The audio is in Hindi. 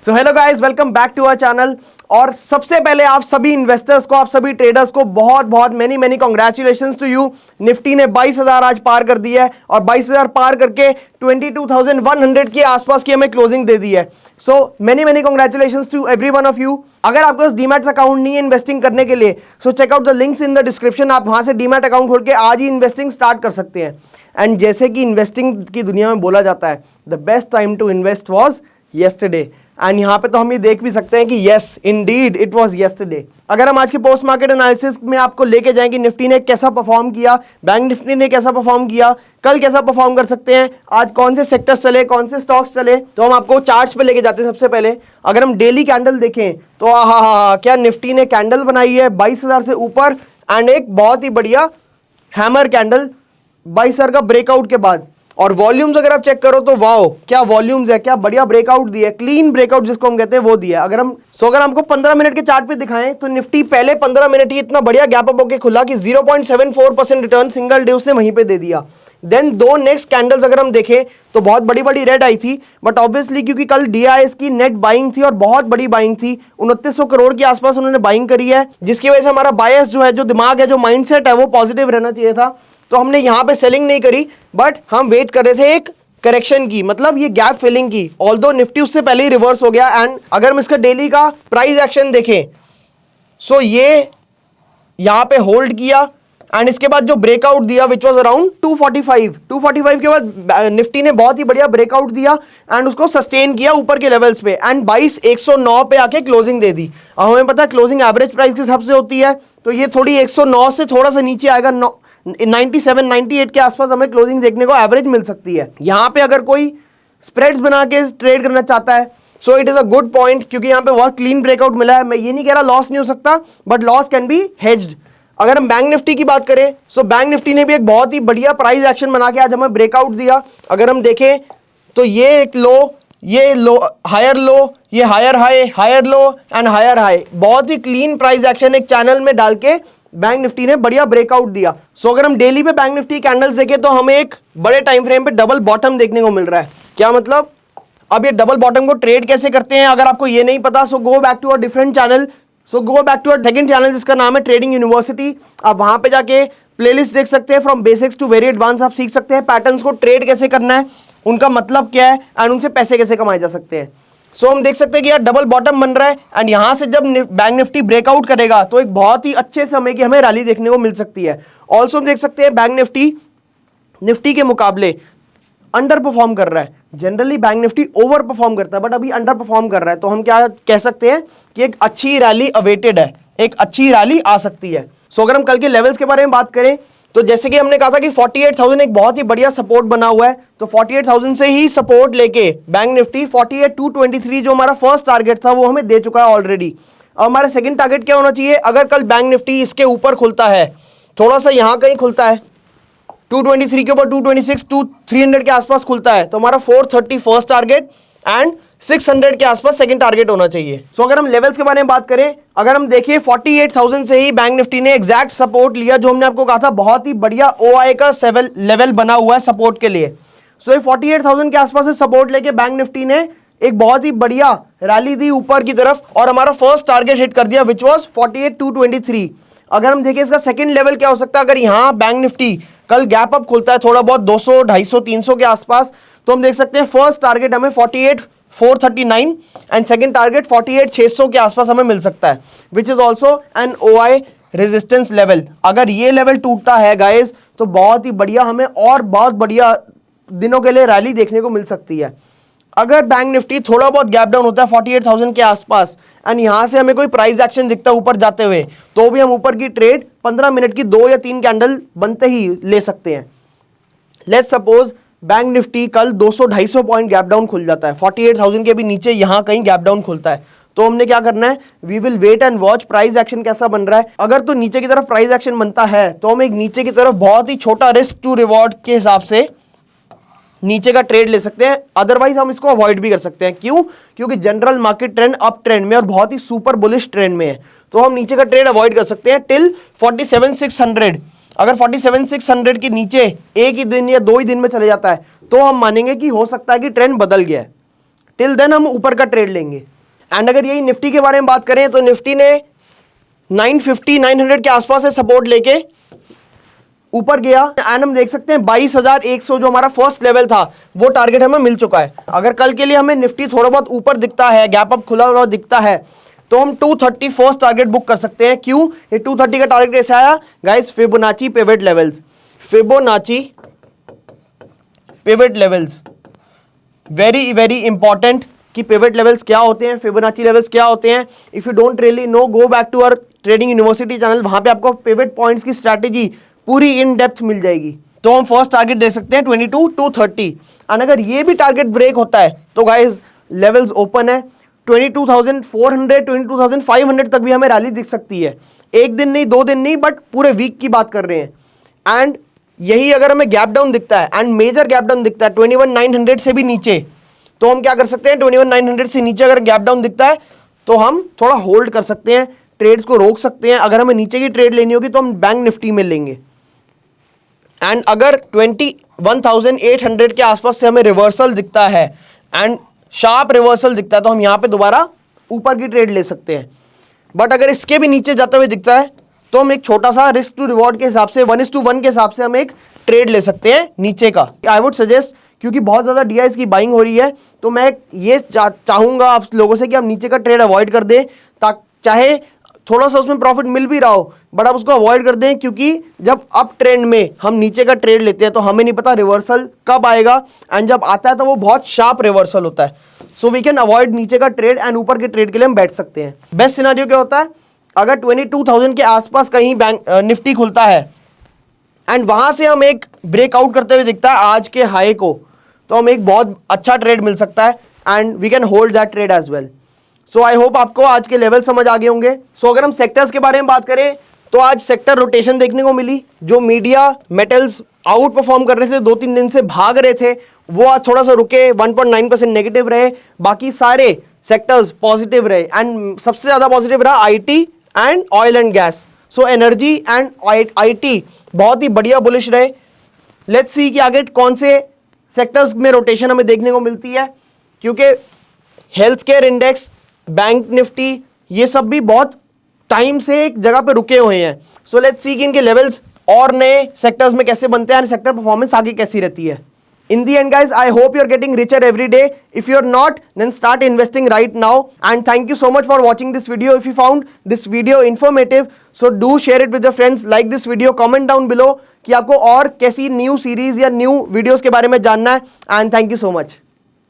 So hello guys, welcome back to our channel. और सबसे पहले आप सभी इन्वेस्टर्स को, आप सभी ट्रेडर्स को बहुत बहुत many congratulations to you. Nifty ने 22,000 आज पार कर दी है और 22,000 पार करके 22,100 के आसपास की हमें क्लोजिंग दे दी है। So many congratulations to every one of you. अगर आपके पास डीमैट अकाउंट नहीं है इन्वेस्टिंग करने के लिए, so check out the links in the description. आप वहां से डीमैट अकाउंट खोल के आज ही इन्वेस्टिंग स्टार्ट कर सकते हैं। एंड जैसे कि इन्वेस्टिंग की दुनिया में बोला जाता है, the best time to invest was yesterday. And यहां पे तो हम ये देख भी सकते हैं कि yes Indeed it was yesterday. अगर हम आज के पोस्ट मार्केट एनालिसिस में आपको लेके जाएंगे निफ्टी ने कैसा परफॉर्म किया, बैंक निफ्टी ने कैसा परफॉर्म किया, कल कैसा परफॉर्म कर सकते हैं, आज कौन से सेक्टर्स चले, कौन से स्टॉक्स चले, तो हम आपको चार्ट्स पे लेके जाते हैं। सबसे पहले अगर हम डेली कैंडल देखें तो क्या निफ्टी ने कैंडल बनाई है 22,000 से ऊपर। एंड एक बहुत ही बढ़िया हैमर कैंडल 22,000 का ब्रेकआउट के बाद। और वॉल्यूम्स अगर आप चेक करो तो वाओ, क्या वॉल्यूम्स है, क्या बढ़िया ब्रेकआउट दिया है, क्लीन ब्रेकआउट जिसको हम कहते हैं वो दिया है। अगर हमको 15 मिनट के चार्ट पे दिखाएं तो निफ्टी पहले 15 मिनट ही इतना बढ़िया गैप अप होकर खुला कि 0.74% रिटर्न सिंगल डे उसने वहीं पे दे दिया। देन दो नेक्स्ट कैंडल्स अगर हम देखें तो बहुत बड़ी बड़ी रेड आई थी, बट ऑब्वियसली क्योंकि कल डीआईएस की नेट बाइंग थी और बहुत बड़ी बाइंग थी, 2900 करोड़ के आसपास उन्होंने बाइंग करी है, जिसकी वजह से हमारा बायस जो है, जो दिमाग है, जो माइंडसेट है, वो पॉजिटिव रहना चाहिए था। तो हमने यहां पे सेलिंग नहीं करी, बट हम वेट कर रहे थे एक करेक्शन की, मतलब ये गैप फिलिंग की। ऑल्दो निफ्टी उससे पहले ही रिवर्स हो गया। एंड अगर हम इसका डेली का प्राइस एक्शन देखें, सो ये यहां पे होल्ड किया एंड इसके बाद जो ब्रेकआउट दिया विच वाज अराउंड 245 के बाद निफ्टी ने बहुत ही बढ़िया ब्रेकआउट दिया एंड उसको सस्टेन किया ऊपर के लेवल्स पे एंड 22,109 पे आके क्लोजिंग दे दी। अब हमें पता है क्लोजिंग एवरेज प्राइस के हिसाब से होती है, तो ये थोड़ी 109 से थोड़ा सा नीचे आएगा, 97 98 के आसपास हमें क्लोजिंग देखने को एवरेज मिल सकती है। यहां पे अगर कोई स्प्रेड्स बना के ट्रेड करना चाहता है, so it is a good point, क्योंकि यहां पे बहुत क्लीन ब्रेकआउट मिला है। मैं ये नहीं कह रहा लॉस नहीं हो सकता, but loss can be hedged. अगर हम बैंक निफ्टी की बात करें, सो बैंक निफ्टी ने भी एक बहुत ही बढ़िया प्राइस एक्शन बना के आज हमें ब्रेकआउट दिया। अगर हम देखें तो ये एक लो, ये लो, हायर लो, ये higher high, higher low and higher high, बहुत ही क्लीन प्राइस एक्शन एक चैनल में डाल के बैंक निफ्टी ने बढ़िया ब्रेकआउट दिया। सो अगर हम डेली पे बैंक निफ्टी कैंडल्स देखें तो हमें एक बड़े टाइम फ्रेम पे डबल बॉटम देखने को मिल रहा है। क्या मतलब? अब ये डबल बॉटम को ट्रेड कैसे करते हैं अगर आपको ये नहीं पता, so go back to a different channel, so go back to a second channel जिसका नाम है ट्रेडिंग यूनिवर्सिटी। आप वहां पे जाके प्लेलिस्ट देख सकते हैं, from basics to very advance. आप सीख सकते हैं पैटर्न्स को ट्रेड कैसे करना है, उनका मतलब क्या है एंड उनसे पैसे कैसे कमाए जा सकते हैं। सो हम देख सकते हैं कि यार डबल बॉटम बन रहा है एंड यहां से जब बैंक निफ्टी ब्रेकआउट करेगा तो एक बहुत ही अच्छे समय की हमें रैली देखने को मिल सकती है। ऑल्सो हम देख सकते हैं बैंक निफ्टी के मुकाबले अंडर परफॉर्म कर रहा है। Generally bank Nifty over perform करता है, बट अभी अंडर परफॉर्म कर रहा है, तो हम क्या कह सकते हैं कि एक अच्छी रैली अवेटेड है, एक अच्छी रैली आ सकती है। सो अगर हम कल के लेवल्स के बारे में बात करें तो जैसे कि हमने कहा था कि 48,000 एक बहुत ही बढ़िया सपोर्ट बना हुआ है, तो 48,000 से ही सपोर्ट लेके बैंक निफ्टी 48,223 जो हमारा फर्स्ट टारगेट था वो हमें दे चुका है ऑलरेडी। अब हमारा सेकंड टारगेट क्या होना चाहिए? अगर कल बैंक निफ्टी इसके ऊपर खुलता है, थोड़ा सा यहां कहीं खुलता है, 223 के ऊपर 226 टू 300 के आसपास खुलता है, तो हमारा 430 फर्स्ट टारगेट एंड 600 के आसपास सेकंड टारगेट होना चाहिए। सो अगर हम लेवल्स के बारे में बात करें, अगर हम देखिए 48,000 से ही बैंक निफ्टी ने एग्जैक्ट सपोर्ट लिया, जो हमने आपको कहा था बहुत ही बढ़िया ओआई का लेवल बना हुआ है सपोर्ट के लिए। सो ये 48,000 के आसपास से सपोर्ट लेके बैंक निफ्टी ने एक बहुत ही बढ़िया रैली दी ऊपर की तरफ और हमारा फर्स्ट टारगेट हिट कर दिया विच वॉज 48,223। अगर हम देखें इसका सेकंड लेवल क्या हो सकता है, अगर यहाँ बैंक निफ्टी कल गैप अप खुलता है थोड़ा बहुत 200, 250, 300 के आसपास, तो हम देख सकते हैं फर्स्ट टारगेट हमें 48,439 एंड सेकंड टारगेट 48,600 के आसपास हमें मिल सकता है, which is also an OI resistance level. अगर ये लेवल टूटता है गाइस तो बहुत ही बढ़िया हमें और बहुत बढ़िया दिनों के लिए रैली देखने को मिल सकती है। अगर बैंक निफ्टी थोड़ा बहुत गैप डाउन होता है 48,000 के आसपास एंड यहां से हमें कोई प्राइस एक्शन दिखता है ऊपर जाते हुए, तो भी हम ऊपर की ट्रेड 15 मिनट की 2 या 3 कैंडल बनते ही ले सकते हैं। लेट्स सपोज बैंक निफ्टी कल 200-250 पॉइंट गैप डाउन खुल जाता है, 48,000 के भी नीचे यहां कहीं गैप डाउन खुलता है, तो हमने क्या करना है? We will wait and watch price action कैसा बन रहा है। अगर तो नीचे की तरफ प्राइस एक्शन बनता है तो हम एक नीचे की तरफ बहुत ही छोटा रिस्क टू रिवॉर्ड के हिसाब से नीचे का ट्रेड ले सकते हैं, अदरवाइज हम इसको अवॉइड भी कर सकते हैं। क्यों? क्योंकि general market trend up trend में और बहुत ही सुपर बुलिश ट्रेंड में है, तो हम नीचे का ट्रेड अवॉइड कर सकते हैं टिल 47,600। अगर 47,600 के नीचे एक ही दिन या 2 ही दिन में चले जाता है तो हम मानेंगे कि हो सकता है कि ट्रेंड बदल गया है। टिल देन हम ऊपर का ट्रेड लेंगे। एंड अगर यही निफ्टी के बारे में बात करें तो निफ्टी ने 950 900 के आसपास से सपोर्ट लेके ऊपर गया एंड हम देख सकते हैं 22,100 जो हमारा फर्स्ट लेवल था वो टारगेट हमें मिल चुका है। अगर कल के लिए हमें निफ्टी थोड़ा बहुत ऊपर दिखता है, गैप अप खुला हुआ दिखता है, तो हम 230 फर्स्ट टारगेट बुक कर सकते हैं। क्यों ये 230 का टारगेट कैसे आया guys? Fibonacci pivot levels, Fibonacci pivot levels, very very important कि पिवट लेवल्स क्या होते हैं, फिबोनाची लेवल्स क्या होते हैं। If you don't really know, go back to our trading university channel, वहां पे आपको पिवट पॉइंट्स की स्ट्रैटेजी पूरी इन डेप्थ मिल जाएगी। तो हम फर्स्ट टारगेट दे सकते हैं 22 to 30 एंड अगर ये भी टारगेट ब्रेक होता है तो गाइस लेवल्स ओपन है। 22,400 22,500 तक भी हमें रैली दिख सकती है। एक दिन नहीं, 2 दिन नहीं, बट पूरे वीक की बात कर रहे हैं। एंड यही अगर हमें गैप डाउन दिखता है एंड मेजर गैप डाउन दिखता है 21,900 से भी नीचे, तो हम क्या कर सकते हैं? 21,900 से नीचे अगर गैप डाउन दिखता है तो हम थोड़ा होल्ड कर सकते हैं, ट्रेड्स को रोक सकते हैं। अगर हमें नीचे की ट्रेड लेनी होगी तो हम बैंक निफ्टी में लेंगे। एंड अगर 21,800 के आसपास से हमें रिवर्सल दिखता है एंड शार्प रिवर्सल दिखता है तो हम यहां पे दोबारा ऊपर की ट्रेड ले सकते हैं। बट अगर इसके भी नीचे जाते हुए दिखता है तो हम एक छोटा सा रिस्क टू रिवॉर्ड के हिसाब से 1:1 के हिसाब से हम एक ट्रेड ले सकते हैं नीचे का। आई वुड सजेस्ट, क्योंकि बहुत ज़्यादा DIs की बाइंग हो रही है, तो मैं ये चाहूँगा आप लोगों से कि आप नीचे का ट्रेड अवॉइड कर दें, चाहे थोड़ा सा उसमें प्रॉफिट मिल भी रहा हो बट आप उसको अवॉइड कर दें। क्योंकि जब अप ट्रेंड में हम नीचे का ट्रेड लेते हैं तो हमें नहीं पता रिवर्सल कब आएगा, एंड जब आता है तो वो बहुत शार्प रिवर्सल होता है। सो वी कैन अवॉइड नीचे का ट्रेड एंड ऊपर के ट्रेड के लिए हम बैठ सकते हैं। बेस्ट सिनेरियो क्या होता है? अगर 22,000 के आसपास कहीं बैंक निफ्टी खुलता है एंड वहां से हम एक ब्रेकआउट करते हुए दिखता है आज के हाई को, तो हम एक बहुत अच्छा ट्रेड मिल सकता है and we can hold that trade as well. So I hope आपको आज के लेवल समझ आ गए होंगे। सो अगर हम सेक्टर्स के बारे में बात करें तो आज सेक्टर रोटेशन देखने को मिली। जो मीडिया मेटल्स आउट परफॉर्म कर रहे थे, 2-3 दिन से भाग रहे थे, वो आज थोड़ा सा रुके, 1.9% नेगेटिव रहे। बाकी सारे सेक्टर्स पॉजिटिव रहे एंड सबसे ज्यादा पॉजिटिव रहा IT and oil and gas. So energy and IT बहुत ही बढ़िया बुलिश रहे। लेट्स सी कि आगे कौन से सेक्टर्स में रोटेशन हमें देखने को मिलती है, क्योंकि health care index, bank Nifty, ये सब भी बहुत टाइम से एक जगह पे रुके हुए हैं। सो लेट्स सी कि इनके लेवल्स और नए सेक्टर्स में कैसे बनते हैं और सेक्टर परफॉर्मेंस आगे कैसी रहती है। In the end guys, I hope you're getting richer every day. If you're not, then start investing right now. And thank you so much for watching this video. If you found this video informative, so do share it with your friends. Like this video, comment down below कि आपको और कैसी न्यू सीरीज या न्यू वीडियोस के बारे में जानना है। And thank you so much.